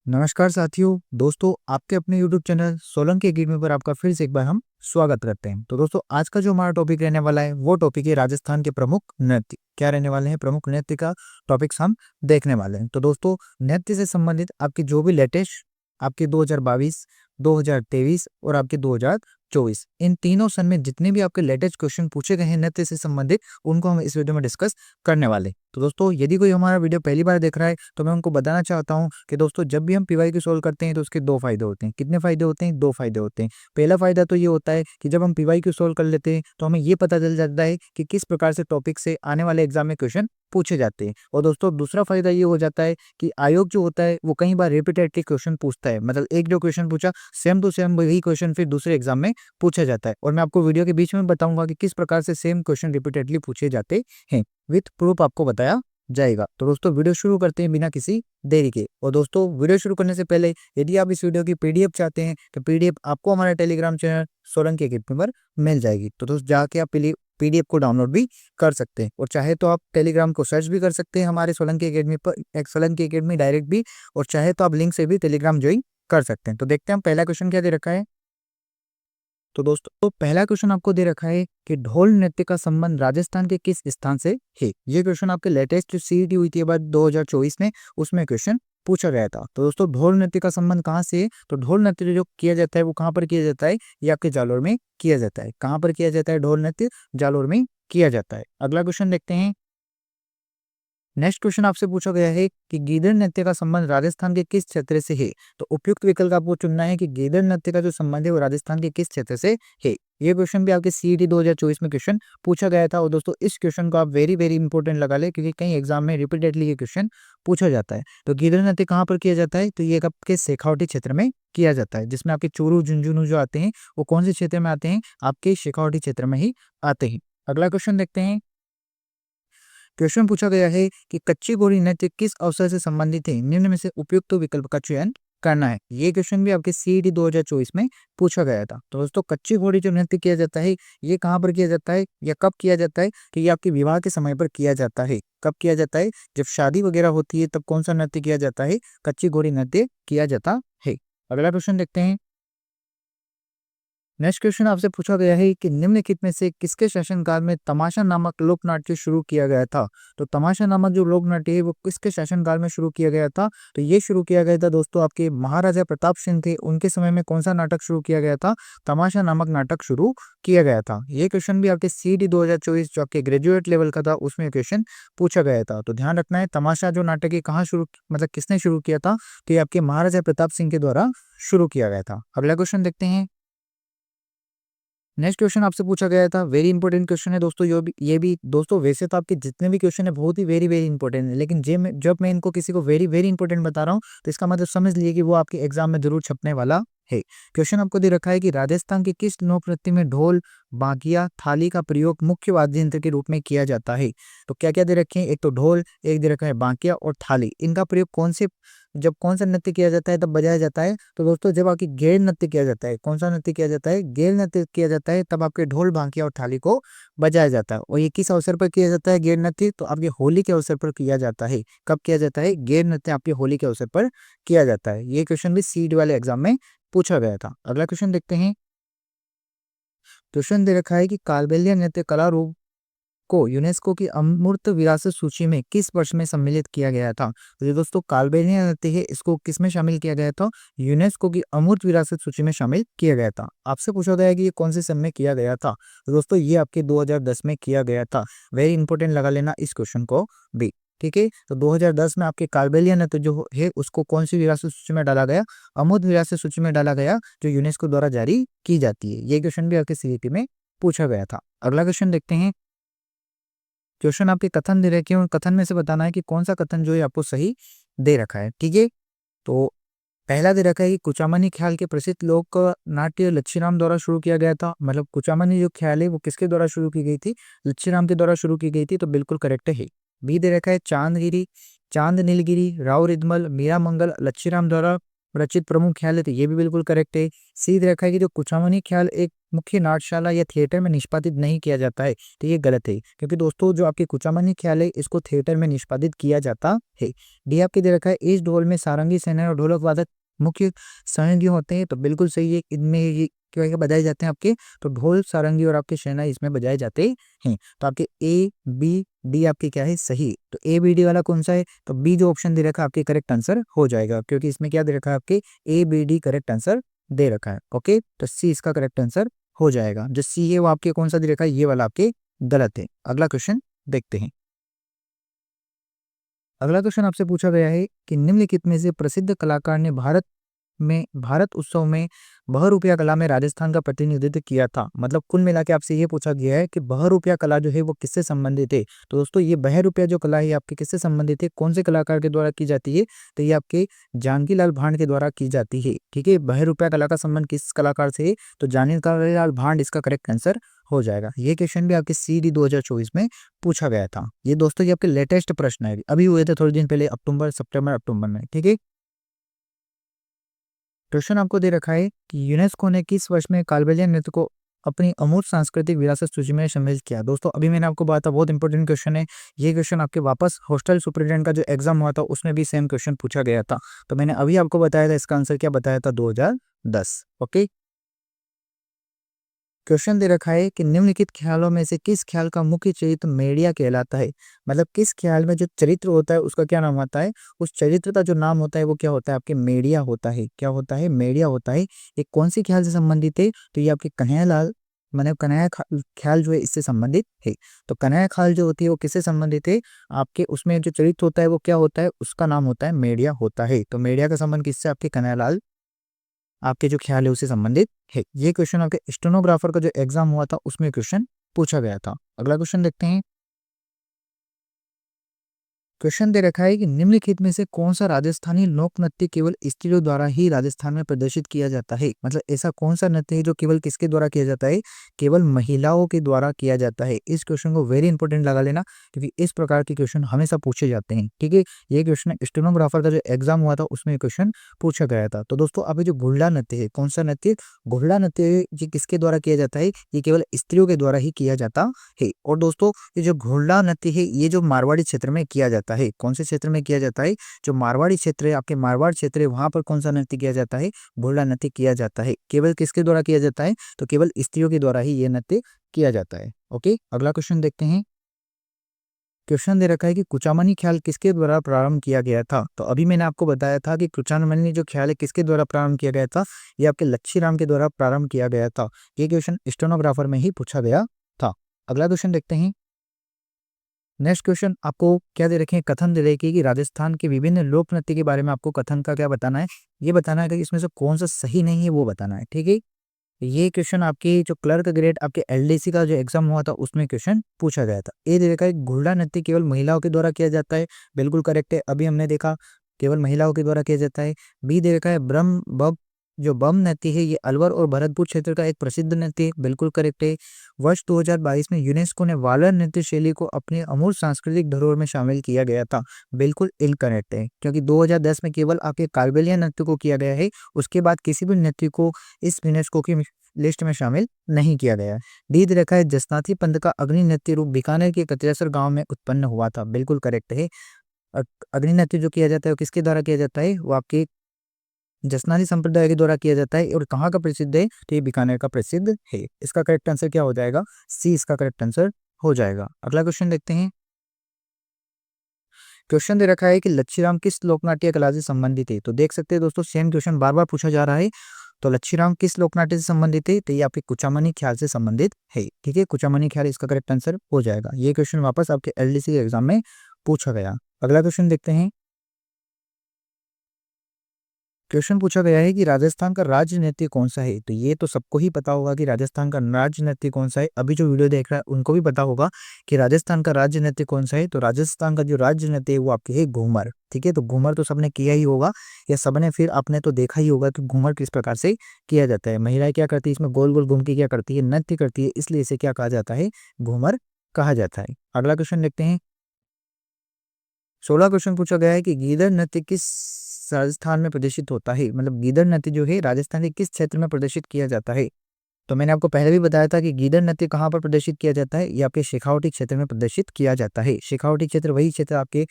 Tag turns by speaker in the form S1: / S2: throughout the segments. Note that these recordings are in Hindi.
S1: नमस्कार साथियों, दोस्तों आपके अपने YouTube चैनल सोलंकी एकेडमी पर आपका फिर से एक बार हम स्वागत करते हैं। तो दोस्तों आज का जो हमारा टॉपिक रहने वाला है वो टॉपिक है राजस्थान के प्रमुख नृत्य। क्या रहने वाले हैं? प्रमुख नृत्य का टॉपिक्स हम देखने वाले हैं। तो दोस्तों नृत्य से संबंधित आपकी जो भी लेटेस्ट आपके 2022, 2023 और आपके 2024 इन तीनों सन में जितने भी आपके लेटेस्ट क्वेश्चन पूछे गए हैं नृत्य से संबंधित उनको हम इस वीडियो में डिस्कस करने वाले हैं। तो दोस्तों यदि कोई हमारा वीडियो पहली बार देख रहा है तो मैं उनको बताना चाहता हूं कि दोस्तों जब भी हम पीवाईक्यू सॉल्व करते हैं तो उसके दो फायदे होते हैं। कितने फायदे होते हैं? दो फायदे होते हैं। पहला फायदा तो ये होता है कि जब हम पीवाईक्यू सॉल्व कर लेते हैं तो हमें ये पता चल जाता है कि किस प्रकार से टॉपिक से आने वाले एग्जाम में क्वेश्चन पूछे जाते हैं। और दोस्तों दूसरा फायदा ये हो जाता है कि आयोग जो होता है वो कई बार रिपीटेडली क्वेश्चन पूछता है। मतलब एक जो क्वेश्चन पूछा सेम टू सेम वही क्वेश्चन फिर दूसरे एग्जाम में पूछा जाता है। और मैं आपको वीडियो के बीच में बताऊंगा कि किस प्रकार से सेम क्वेश्चन रिपीटेडली पूछे जाते हैं। विथ प्रूफ आपको बताया जाएगा। तो दोस्तों वीडियो शुरू करते हैं बिना किसी देरी के। और दोस्तों वीडियो शुरू करने से पहले यदि आप इस वीडियो की पीडीएफ चाहते हैं तो पीडीएफ आपको हमारे टेलीग्राम चैनल सोलंकी एकेडमी पर मिल जाएगी। तो दोस्तों जाके आप पीडीएफ को डाउनलोड भी कर सकते हैं और चाहे तो आप टेलीग्राम को सर्च भी कर सकते हैं हमारे सोलंकी एकेडमी पर, सोलंकी एकेडमी डायरेक्ट भी, और चाहे तो आप लिंक से भी टेलीग्राम ज्वाइन कर सकते हैं। तो देखते हैं हम पहला क्वेश्चन क्या दे रखा है। तो दोस्तों तो पहला क्वेश्चन आपको दे रखा है कि ढोल नृत्य का संबंध राजस्थान के किस स्थान से है। ये क्वेश्चन आपके लेटेस्ट सीईटी हुई थी बाद 2024 में, उसमें क्वेश्चन पूछा गया था। तो दोस्तों ढोल नृत्य का संबंध कहाँ से है? तो ढोल नृत्य जो किया जाता है वो कहाँ पर किया जाता है? ये आपके जालोर में किया जाता है। कहाँ पर किया जाता है ढोल नृत्य? जालोर में किया जाता है। अगला क्वेश्चन देखते हैं। नेक्स्ट क्वेश्चन आपसे पूछा गया है कि गीदड़ नृत्य का संबंध राजस्थान के किस क्षेत्र से है। तो उपयुक्त विकल्प आपको चुनना है कि गीदड़ नृत्य का जो संबंध है वो राजस्थान के किस क्षेत्र से है। ये क्वेश्चन भी आपके सीईटी 2024 में क्वेश्चन पूछा गया था। और दोस्तों इस क्वेश्चन को आप वेरी वेरी इंपॉर्टेंट लगा ले क्योंकि कई एग्जाम में रिपीटेडली ये क्वेश्चन पूछा जाता है। तो गीदड़ नृत्य कहाँ पर किया जाता है? तो ये आपके शेखावटी क्षेत्र में किया जाता है, जिसमें आपके चूरू झुंझुनू जो आते हैं वो कौन से क्षेत्र में आते हैं? आपके शेखावटी क्षेत्र में ही आते हैं। अगला क्वेश्चन देखते हैं। क्वेश्चन पूछा गया है कि कच्ची घोड़ी नृत्य किस अवसर से संबंधित है? निम्न में से उपयुक्त विकल्प का चयन करना है। ये क्वेश्चन भी आपके सीईटी 2024 में पूछा गया था। तो दोस्तों कच्ची घोड़ी जो नृत्य किया जाता है ये कहाँ पर किया जाता है या कब किया जाता है? कि ये आपके विवाह के समय पर किया जाता है। कब किया जाता है? जब शादी वगैरह होती है तब कौन सा नृत्य किया जाता है? कच्ची घोड़ी नृत्य किया जाता है। अगला क्वेश्चन देखते हैं। नेक्स्ट क्वेश्चन आपसे पूछा गया है कि निम्नलिखित में से किसके शासनकाल में तमाशा नामक लोक नाट्य शुरू किया गया था। तो तमाशा नामक जो लोक नाट्य है वो किसके शासनकाल में शुरू किया गया था? तो ये शुरू किया गया था दोस्तों आपके महाराजा प्रताप सिंह थे, उनके समय में कौन सा नाटक शुरू किया गया था? तमाशा नामक नाटक शुरू किया गया था। ये क्वेश्चन भी आपके सीईटी 2024 जो आपके ग्रेजुएट लेवल का था उसमें क्वेश्चन पूछा गया था। तो ध्यान रखना है तमाशा जो नाटक है कहाँ शुरू, मतलब किसने शुरू किया था? तो ये आपके महाराजा प्रताप सिंह के द्वारा शुरू किया गया था। अगला क्वेश्चन देखते हैं। नेक्स्ट क्वेश्चन आपसे पूछा गया था, वेरी इंपॉर्टेंट क्वेश्चन है दोस्तों। ये भी दोस्तों वैसे तो आपके जितने भी क्वेश्चन है बहुत ही वेरी वेरी इंपॉर्टेंट है, लेकिन जब मैं इनको किसी को वेरी वेरी इंपॉर्टेंट बता रहा हूँ तो इसका मतलब समझ लिए कि वो आपके एग्जाम में जरूर छपने वाला है। क्वेश्चन आपको दे रखा है कि राजस्थान के किस लोक नृत्य में ढोल, बांकिया, थाली का प्रयोग मुख्य वाद्य यंत्र के रूप में किया जाता है। तो क्या क्या दे रखे हैं? एक तो ढोल, एक दे रखा है बांकिया और थाली। इनका प्रयोग जब कौन सा नृत्य किया जाता है तब बजाया जाता है? तो दोस्तों जब आपकी गेर नृत्य किया जाता है। कौन सा नृत्य किया जाता है? गेर नृत्य किया जाता है, तब आपके ढोल, बांकिया और थाली को बजाया जाता है। और ये किस अवसर पर किया जाता है गेर नृत्य? तो आपके होली के अवसर पर किया जाता है। कब किया जाता है? गेर नृत्य आपके होली के अवसर पर किया जाता है। ये क्वेश्चन भी सीईटी वाले एग्जाम में पूछा गया था। अगला क्वेश्चन देखते हैं। क्वेश्चन दे रखा है कि कालबेलिया नृत्य कला रूप को यूनेस्को की अमूर्त विरासत सूची में किस वर्ष में सम्मिलित किया गया था। तो ये दोस्तों कालबेलिया नृत्य है, इसको किस में शामिल किया गया था? यूनेस्को की अमूर्त विरासत सूची में शामिल किया गया था। आपसे पूछा गया है कि ये कौन से सन में किया गया था। तो दोस्तों ये आपके 2010 में किया गया था। वेरी इंपॉर्टेंट लगा लेना इस क्वेश्चन को भी। ठीक है, तो 2010 में आपके कालबेलिया नृत्य जो है उसको कौन सी विरासत सूची में डाला गया? अमूर्त विरासत सूची में डाला गया, जो यूनेस्को द्वारा जारी की जाती है। ये क्वेश्चन भी आपके सीईटी में पूछा गया था। अगला क्वेश्चन देखते हैं। क्वेश्चन आपके कथन दे रखे हैं और कथन में से बताना है कि कौन सा कथन जो है आपको सही दे रखा है। ठीक है, तो पहला दे रखा है कि कुचामनी ख्याल के प्रसिद्ध लोक नाट्य लच्छीराम द्वारा शुरू किया गया था। मतलब कुचामनी जो ख्याल है वो किसके द्वारा शुरू की गई थी? लच्छीराम के द्वारा शुरू की गई थी, तो बिल्कुल करेक्ट है। बी दे रखा है चांदगिरी, चांद नीलगिरी, राव रिदमल, मीरा मंगल लच्छीराम द्वारा रचित प्रमुख ख्याल है, तो ये भी बिल्कुल करेक्ट है। सी दे रखा है कि जो कुचामनी ख्याल एक मुख्य नाट्यशाला या थिएटर में निष्पादित नहीं किया जाता है, तो ये गलत है, क्योंकि दोस्तों जो आपके कुचामनी ख्याल है इसको थिएटर में निष्पादित किया जाता है। डी आपके दे रखा है इस ढोल में सारंगी, सेना और ढोलक वादक मुख्य सहयोगी होते हैं, तो बिल्कुल सही है। इनमें ये क्या क्या बजाए जाते हैं आपके, तो ढोल, सारंगी और आपके शहनाई इसमें बजाए जाते हैं। तो आपके ए बी डी आपके क्या है सही। तो ए बी डी वाला कौन सा है, तो बी जो ऑप्शन दे रखा है आपके करेक्ट आंसर हो जाएगा, क्योंकि इसमें क्या दे रखा है आपके A B D correct answer दे रखा है। ओके, तो सी इसका करेक्ट आंसर हो जाएगा। जो सी है वो आपके कौन सा दे रखा है, ये वाला आपके गलत है। अगला क्वेश्चन देखते हैं। अगला क्वेश्चन आपसे पूछा गया है कि निम्नलिखित में से प्रसिद्ध कलाकार ने भारत उत्सव में बहुरूपिया कला में राजस्थान का प्रतिनिधित्व किया था। मतलब कुल मिला के आपसे ये पूछा गया है कि बहुरूपिया कला जो है वो किससे संबंधित है। तो दोस्तों ये बहुरूपिया जो कला है आपके किससे संबंधित है, कौन से कलाकार के द्वारा की जाती है, तो ये आपके जानकी लाल भांड के द्वारा की जाती है। ठीक है, बहुरूपिया कला का संबंध किस कलाकार से है, तो जानकी लाल भांड इसका करेक्ट आंसर हो जाएगा। ये क्वेश्चन भी आपके सीडी 2024 में पूछा गया था। ये दोस्तों ये आपके लेटेस्ट प्रश्न है, अभी हुए थे थोड़े दिन पहले, अक्टूबर में। ठीक है, क्वेश्चन आपको दे रखा है कि यूनेस्को ने किस वर्ष में कालबेलिया नृत्य को अपनी अमूर्त सांस्कृतिक विरासत सूची में शामिल किया। दोस्तों अभी मैंने आपको बताया बहुत इंपॉर्टेंट क्वेश्चन है। ये क्वेश्चन आपके वापस हॉस्टल सुपरिटेंडेंट का जो एग्जाम हुआ था उसमें भी सेम क्वेश्चन पूछा गया था। तो मैंने अभी आपको बताया था, इसका आंसर क्या बताया था, 2010। ओके, क्वेश्चन दे रखा है कि निम्नलिखित ख्यालों में से किस ख्याल का मुख्य चरित्र मेड़िया कहलाता है। मतलब किस ख्याल में जो चरित्र होता है उसका क्या नाम होता है, उस चरित्र का जो नाम होता है वो क्या होता है, आपके मेड़िया होता है। क्या होता है, मेड़िया होता है। ये कौन सी ख्याल से संबंधित है, तो ये आपके कन्हैयालाल मतलब ख्याल जो है इससे संबंधित है। तो कन्हैया ख्याल जो होती है वो किससे संबंधित है, आपके उसमें जो चरित्र होता है वो क्या होता है, उसका नाम होता है मेड़िया होता है। तो मेड़िया का संबंध किससे, आपके कन्हैयालाल आपके जो ख्याल है उससे संबंधित है। ये क्वेश्चन आपके स्टेनोग्राफर का जो एग्जाम हुआ था उसमें क्वेश्चन पूछा गया था। अगला क्वेश्चन देखते हैं। क्वेश्चन दे रखा है कि निम्नलिखित में से कौन सा राजस्थानी लोक नृत्य केवल स्त्रियों द्वारा ही राजस्थान में प्रदर्शित किया जाता है। मतलब ऐसा कौन सा नृत्य है जो केवल किसके द्वारा किया जाता है, केवल महिलाओं के द्वारा किया जाता है। इस क्वेश्चन को वेरी इंपॉर्टेंट लगा लेना, क्योंकि इस प्रकार के क्वेश्चन हमेशा पूछे जाते हैं। ठीक है, ये क्वेश्चन स्टेनोग्राफर का जो एग्जाम हुआ था उसमें क्वेश्चन पूछा गया था। तो दोस्तों अभी जो घुड़ला नृत्य है, कौन सा नृत्य, घुड़ला नृत्य ये किसके द्वारा किया जाता है, ये केवल स्त्रियों के द्वारा ही किया जाता है। और दोस्तों ये जो घुड़ला नृत्य है ये जो मारवाड़ी क्षेत्र में किया जाता है, कौन से क्षेत्र में किया जाता है, जो मारवाड़ी क्षेत्र है, आपके मारवाड़ क्षेत्र है, वहां पर कौन सा नृत्य किया जाता है, घुड़ला नृत्य किया जाता है। केवल किसके द्वारा किया जाता है, तो केवल स्त्रियों के द्वारा ही ये नृत्य किया जाता है। ओके, अगला क्वेश्चन देखते हैं। क्वेश्चन दे रखा है कि कुचामनी ख्याल किसके द्वारा प्रारंभ किया गया था। तो अभी मैंने आपको बताया था कि कुचामनी जो ख्याल है किसके द्वारा प्रारंभ किया गया था, ये आपके लच्छी राम के द्वारा प्रारंभ किया गया था। ये क्वेश्चन स्टेनोग्राफर में ही पूछा गया था। अगला क्वेश्चन देखते हैं। नेक्स्ट क्वेश्चन आपको क्या दे रखे हैं, कथन दे रखे कि राजस्थान के विभिन्न लोक नृत्य के बारे में आपको कथन का क्या बताना है, ये बताना है कि इसमें से कौन सा सही नहीं है वो बताना है। ठीक है, ये क्वेश्चन आपके जो क्लर्क ग्रेड आपके एलडीसी का जो एग्जाम हुआ था उसमें क्वेश्चन पूछा गया था। ए दे रखा है घुड़ला नृत्य केवल महिलाओं के द्वारा किया जाता है, बिल्कुल करेक्ट है, अभी हमने देखा केवल महिलाओं के द्वारा किया जाता है। बी दे रखा है ब्रह्म बब जो बम नृत्य है ये अलवर और भरतपुर क्षेत्र का एक प्रसिद्ध नृत्य है, बिल्कुल करेक्ट है। वर्ष 2022 में यूनेस्को ने वालर नृत्य शैली को अपनी अमूर्त सांस्कृतिक धरोहर में शामिल किया गया था, बिल्कुल इनकरेक्ट है, क्योंकि 2010 में केवल आपके कालबेलिया नृत्य को किया गया है, उसके बाद किसी भी नृत्य को इस यूनेस्को की लिस्ट में शामिल नहीं किया गया है। डी दे रखा है जसनाथी पंथ का अग्नि नृत्य रूप बीकानेर के कचरेसर गांव में उत्पन्न हुआ था, बिल्कुल करेक्ट है। अग्नि नृत्य जो किया जाता है वो किसके द्वारा किया जाता है, वो आपके जसनानी संप्रदाय के द्वारा किया जाता है। और कहाँ का प्रसिद्ध है, तो ये बीकानेर का प्रसिद्ध है। इसका करेक्ट आंसर क्या हो जाएगा, सी इसका करेक्ट आंसर हो जाएगा। अगला क्वेश्चन देखते हैं। क्वेश्चन दे रखा है कि लच्छीराम किस लोकनाट्य कला से संबंधित है। तो देख सकते हैं दोस्तों सेम क्वेश्चन बार बार पूछा जा रहा है। तो लच्छीराम किस लोकनाट्य से संबंधित है, तो ये आपके कुचामनी ख्याल से संबंधित है। ठीक है, कुचामनी ख्याल इसका करेक्ट आंसर हो जाएगा। ये क्वेश्चन वापस आपके एलडीसी के एग्जाम में पूछा गया। अगला क्वेश्चन देखते हैं। क्वेश्चन पूछा गया है कि राजस्थान का राज्य नृत्य कौन सा है। तो ये तो सबको ही पता होगा कि राजस्थान का राज्य नृत्य कौन सा है। अभी जो वीडियो देख रहा है उनको भी पता होगा कि राजस्थान का राज्य नृत्य कौन सा है। तो राजस्थान का जो राज्य नृत्य है वो आपके है घूमर। ठीक है, तो घूमर तो सबने किया ही होगा, या सबने फिर आपने तो देखा ही होगा कि घूमर किस प्रकार से किया जाता है। महिलाएं क्या करती है, इसमें गोल गोल घूम के क्या करती है, नृत्य करती है, इसलिए इसे क्या कहा जाता है, घूमर कहा जाता है। अगला क्वेश्चन देखते हैं। 16 क्वेश्चन पूछा गया है कि गीदड़ नृत्य किस राजस्थान में प्रदर्शित होता है, मतलब गीदड़ नृत्य जो है राजस्थान के किस क्षेत्र में प्रदर्शित किया जाता है। तो मैंने आपको पहले भी बताया था कि गीदड़ नृत्य कहाँ पर प्रदर्शित किया जाता है, ये आपके शेखावाटी क्षेत्र में प्रदर्शित किया जाता है। शेखावाटी क्षेत्र वही क्षेत्र आपके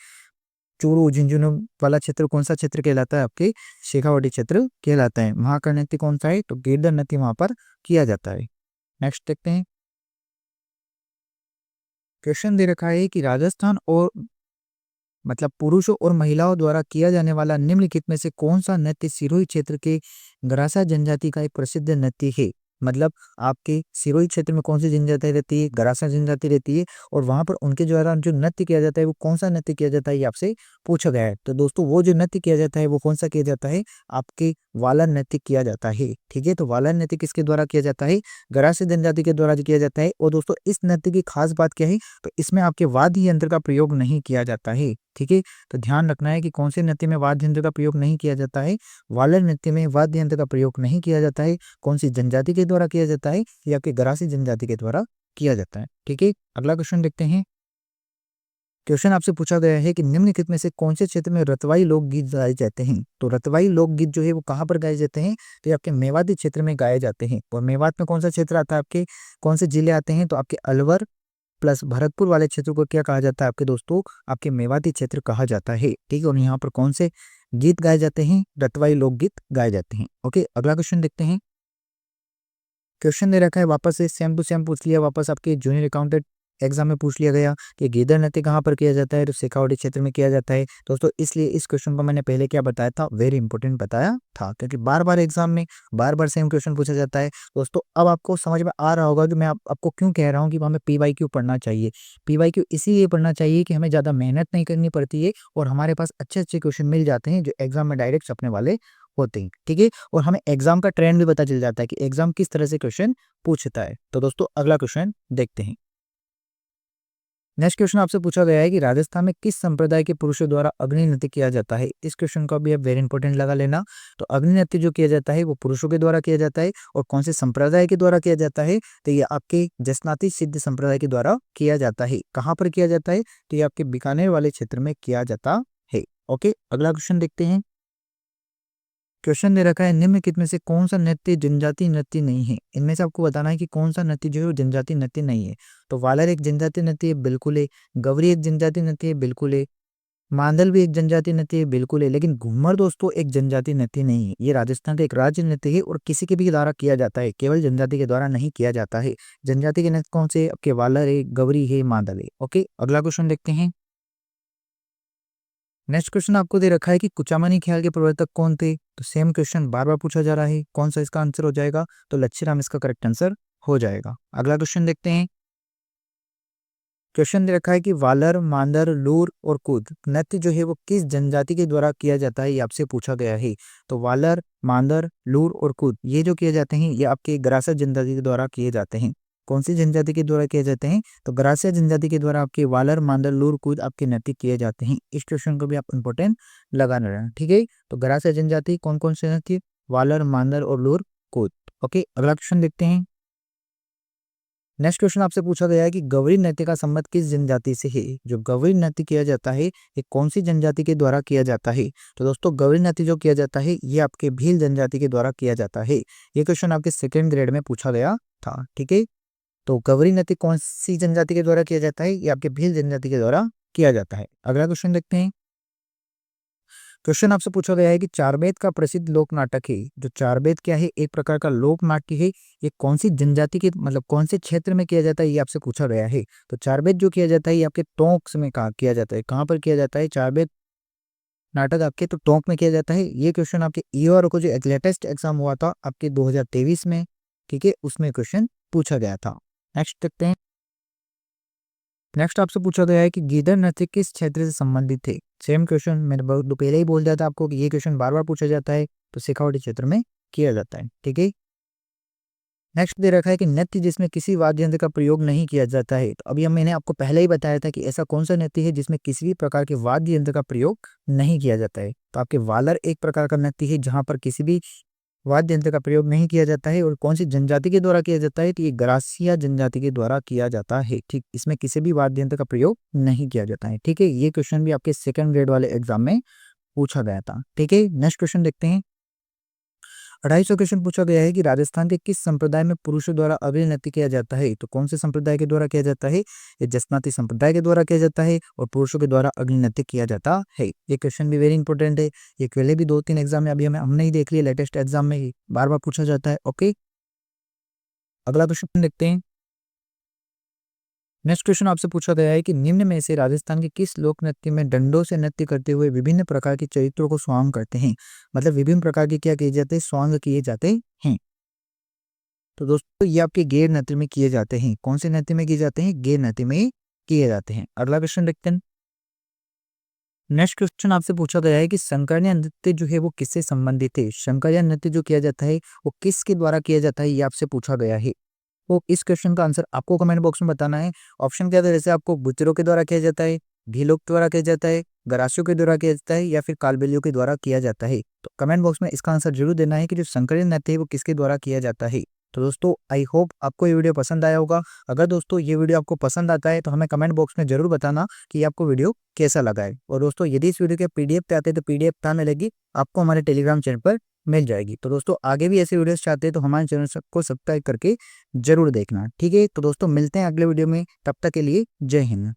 S1: चूरू झुंझुनू वाला क्षेत्र कौन सा क्षेत्र कहलाता है, आपके शेखावाटी क्षेत्र कहलाता है। वहां का नृत्य कौन सा है, तो गीदड़ नृत्य वहां पर किया जाता है। नेक्स्ट देखते हैं, क्वेश्चन दे रखा है कि राजस्थान और मतलब पुरुषों और महिलाओं द्वारा किया जाने वाला निम्नलिखित में से कौन सा नृत्य सिरोही क्षेत्र के गरासा जनजाति का एक प्रसिद्ध नृत्य है। मतलब आपके सिरोही क्षेत्र में कौन सी जनजाति रहती है, गरासा जनजाति रहती है, और वहां पर उनके द्वारा जो नृत्य किया जाता है वो कौन सा नृत्य किया जाता है, ये आपसे पूछा गया है। तो दोस्तों वो जो नृत्य किया जाता है वो कौन सा किया जाता है, आपके वाला नृत्य किया जाता है। ठीक है, तो वाला नृत्य किसके द्वारा किया जाता है, गरासा जनजाति के द्वारा किया जाता है। और दोस्तों इस नृत्य की खास बात क्या है, तो इसमें आपके वाद्य यंत्र का प्रयोग नहीं किया जाता है। ठीक है, तो ध्यान रखना है कि कौन से नृत्य में वाद्य यंत्र का प्रयोग नहीं किया जाता है, वाला नृत्य में वाद्य यंत्र का प्रयोग नहीं किया जाता है। कौन सी जनजाति के द्वारा किया जाता है, या आपके गरासी जनजाति के द्वारा किया जाता है। ठीक है, अगला क्वेश्चन देखते हैं। क्वेश्चन आपसे पूछा गया है कि निम्नलिखित में से कौन से क्षेत्र में रतवाई लोकगीत गाए जाते हैं। तो रतवाई लोकगीत जो है वो कहाँ पर गाए जाते हैं, तो ये आपके मेवाती क्षेत्र में गाए जाते हैं। और मेवात में कौन सा क्षेत्र आता है, आपके कौन से जिले आते हैं, तो आपके अलवर प्लस भरतपुर वाले क्षेत्र को क्या कहा जाता है, आपके दोस्तों आपके मेवाती क्षेत्र कहा जाता है। ठीक है, और यहाँ पर कौन से गीत गाए जाते हैं, रतवाई लोकगीत गाए जाते हैं। ओके, अगला क्वेश्चन देखते हैं। क्वेश्चन दे रखा है, वापस से सेम टू सेम पूछ लिया, वापस आपके जूनियर अकाउंटेंट एग्जाम में पूछ लिया गया कि गीदड़ नृत्य कहाँ पर किया जाता है, तो शेखावाटी क्षेत्र में किया जाता है। दोस्तों इसलिए इस क्वेश्चन को मैंने पहले क्या बताया था, वेरी इंपॉर्टेंट बताया था, क्योंकि बार बार एग्जाम में बार बार सेम क्वेश्चन पूछा जाता है। दोस्तों अब आपको समझ में आ रहा होगा कि मैं आपको क्यों कह रहा हूँ कि हमें PYQ पढ़ना चाहिए। PYQ इसीलिए पढ़ना चाहिए कि हमें ज़्यादा मेहनत नहीं करनी पड़ती है और हमारे पास अच्छे अच्छे क्वेश्चन मिल जाते हैं जो एग्जाम में डायरेक्ट छपने वाले होते हैं। ठीक है, और हमें एग्जाम का ट्रेंड भी पता चल जाता है कि एग्जाम किस तरह से क्वेश्चन पूछता है। तो दोस्तों अगला क्वेश्चन देखते हैं। नेक्स्ट क्वेश्चन आपसे पूछा गया है कि राजस्थान में किस संप्रदाय के पुरुषों द्वारा अग्नि नृत्य किया जाता है। इस क्वेश्चन का भी आप वेरी इंपॉर्टेंट लगा लेना। तो अग्नि नृत्य जो किया जाता है वो पुरुषों के द्वारा किया जाता है, और कौन से संप्रदाय के द्वारा किया जाता है, तो ये आपके जसनाती सिद्ध संप्रदाय के द्वारा किया जाता है। कहाँ पर किया जाता है, तो ये आपके बीकानेर वाले क्षेत्र में किया जाता है। ओके, अगला क्वेश्चन देखते हैं। क्वेश्चन दे रखा है, निम्नलिखित में से कौन सा नृत्य जनजाति नृत्य नहीं है। इनमें से आपको बताना है कि कौन सा नृत्य जो है वो जनजाति नृत्य नहीं है। तो वालर एक जनजाति नृत्य है, बिल्कुल है। गवरी एक जनजाति नृत्य है, बिल्कुल है। मांदल भी एक जनजाति नृत्य है, बिल्कुल है। लेकिन घूमर दोस्तों एक जनजाति नृत्य नहीं है, ये राजस्थान का एक राज्य नृत्य है और किसी के भी द्वारा किया जाता है, केवल जनजाति के द्वारा नहीं किया जाता है। जनजाति के नृत्य कौन से, आपके वालर है, गवरी है, मांदल है। ओके, अगला क्वेश्चन देखते हैं। नेक्स्ट क्वेश्चन आपको दे रखा है कि कुचामनी ख्याल के प्रवर्तक कौन थे। तो सेम क्वेश्चन बार बार पूछा जा रहा है, कौन सा इसका आंसर हो जाएगा, तो लच्छीराम इसका करेक्ट आंसर हो जाएगा। अगला क्वेश्चन देखते हैं। क्वेश्चन दे रखा है कि वालर, मांदर, लूर और कूद नृत्य जो है वो किस जनजाति के द्वारा किया जाता है, ये आपसे पूछा गया है। तो वालर, मांदर, लूर और कूद ये जो किए जाते हैं ये आपके गरासिया जनजाति के द्वारा किए जाते हैं। कौन सी जनजाति के द्वारा किए जाते हैं, तो गरासिया जनजाति के द्वारा आपके वालर, मांदर, लूर, कूद आपके नृत्य किए जाते हैं। इस क्वेश्चन को भी आप इंपॉर्टेंट लगाना रहना। ठीक है, तो गरासिया जनजाति कौन कौन से नृत्य, वालर, मांदर और लूर, कूद। ओके, अगला क्वेश्चन देखते हैं। नेक्स्ट क्वेश्चन आपसे पूछा गया है कि गौरी नृत्य का संबंध किस जनजाति से है। जो गौरी नृत्य किया जाता है ये कौन सी जनजाति के द्वारा किया जाता है। तो दोस्तों गौरी नृत्य जो किया जाता है ये आपके भील जनजाति के द्वारा किया जाता है। ये क्वेश्चन आपके सेकेंड ग्रेड में पूछा गया था। ठीक है, तो गौरी नृत्य कौन सी जनजाति के द्वारा किया जाता है, ये आपके भील जनजाति के द्वारा किया जाता है। अगला क्वेश्चन देखते हैं। क्वेश्चन आपसे पूछा गया है कि चारबेद का प्रसिद्ध लोक नाटक है। जो चारबेद क्या है, एक प्रकार का लोक नाट्य है। ये कौन सी जनजाति के मतलब कौन से क्षेत्र में किया जाता है, ये आपसे पूछा गया है। तो चारबेद जो किया जाता है ये आपके टोंक में कहा किया जाता है। कहाँ पर किया जाता है चारबेद नाटक, आपके तो टोंक में किया जाता है। ये क्वेश्चन आपके ईओआर को जो लेटेस्ट एग्जाम हुआ था आपके 2023 में, ठीक है, उसमें क्वेश्चन पूछा गया था। नेक्स्ट देखते हैं। नेक्स्ट आपसे पूछा गया है कि गीदड़ नृत्य किस क्षेत्र से संबंधित है। सेम क्वेश्चन मैंने बहुत पहले ही बोल दिया था आपको कि ये क्वेश्चन बार बार पूछा जाता है, तो शेखावाटी क्षेत्र में किया जाता है। ठीक है, नेक्स्ट दे रखा है कि नृत्य जिसमें किसी वाद्य यंत्र का प्रयोग नहीं किया जाता है। तो अभी मैंने आपको पहले ही बताया था कि ऐसा कौन सा नृत्य है जिसमें किसी भी प्रकार के वाद्य यंत्र का प्रयोग नहीं किया जाता है। तो आपके वालर एक प्रकार का नृत्य है जहां पर किसी भी वाद्य यंत्र का प्रयोग नहीं किया जाता है। और कौन सी जनजाति के द्वारा किया जाता है, तो ये गरासिया जनजाति के द्वारा किया जाता है। ठीक, इसमें किसी भी वाद्य यंत्र का प्रयोग नहीं किया जाता है। ठीक है, ये क्वेश्चन भी आपके सेकंड ग्रेड वाले एग्जाम में पूछा गया था। ठीक है, नेक्स्ट क्वेश्चन देखते हैं। 250 क्वेश्चन पूछा गया है कि राजस्थान के किस संप्रदाय में पुरुषों द्वारा अग्नि नृत्य किया जाता है? तो कौन से संप्रदाय के द्वारा किया जाता है? ये जसनाती संप्रदाय के द्वारा किया जाता है और पुरुषों के द्वारा अग्नि नृत्य किया जाता है। ये क्वेश्चन भी वेरी इंपॉर्टेंट है। ये पहले भी 2-3 एग्जाम में अभी हमने ही देख लिया, लेटेस्ट एग्जाम में बार बार पूछा जाता है। ओके, अगला क्वेश्चन देखते हैं। नेक्स्ट क्वेश्चन आपसे पूछा गया है कि निम्न में से राजस्थान के किस लोक नृत्य में डंडों से नृत्य करते हुए विभिन्न प्रकार के चरित्रों को स्वांग करते हैं? मतलब विभिन्न प्रकार के क्या किए जाते हैं? स्वांग किए जाते हैं। तो दोस्तों ये आपके गैर नृत्य में किए जाते हैं। कौन से नृत्य में किए जाते हैं? गैर नृत्य में किए जाते हैं। अगला क्वेश्चन देखते हैं। नेक्स्ट क्वेश्चन आपसे पूछा गया है कि शंकरया नृत्य जो है वो किससे संबंधित है? शंकरया नृत्य जो किया जाता है वो किसके द्वारा किया जाता है, ये आपसे पूछा गया है। तो इस क्वेश्चन का आंसर आपको कमेंट बॉक्स में बताना है। ऑप्शन क्या था? जैसे आपको गुर्जरों के द्वारा किया जाता है, भीलों के द्वारा किया जाता है, गरासियों के द्वारा किया जाता है या फिर कालबेलियों के द्वारा किया जाता है। तो कमेंट बॉक्स में इसका आंसर जरूर देना है कि जो शंकरया नृत्य है वो किसके द्वारा किया जाता है। तो दोस्तों आई होप आपको ये वीडियो पसंद आया होगा। अगर दोस्तों ये वीडियो आपको पसंद आता है तो हमें कमेंट बॉक्स में जरूर बताना कि आपको वीडियो कैसा लगा है। और दोस्तों यदि इस वीडियो के पीडीएफ पे आते हैं तो पीडीएफ कहाँ मिलेगी? आपको हमारे टेलीग्राम चैनल पर मिल जाएगी। तो दोस्तों आगे भी ऐसे वीडियोस चाहते हैं तो हमारे चैनल को सब्सक्राइब करके जरूर देखना। ठीक है, तो दोस्तों मिलते हैं अगले वीडियो में, तब तक के लिए जय हिंद।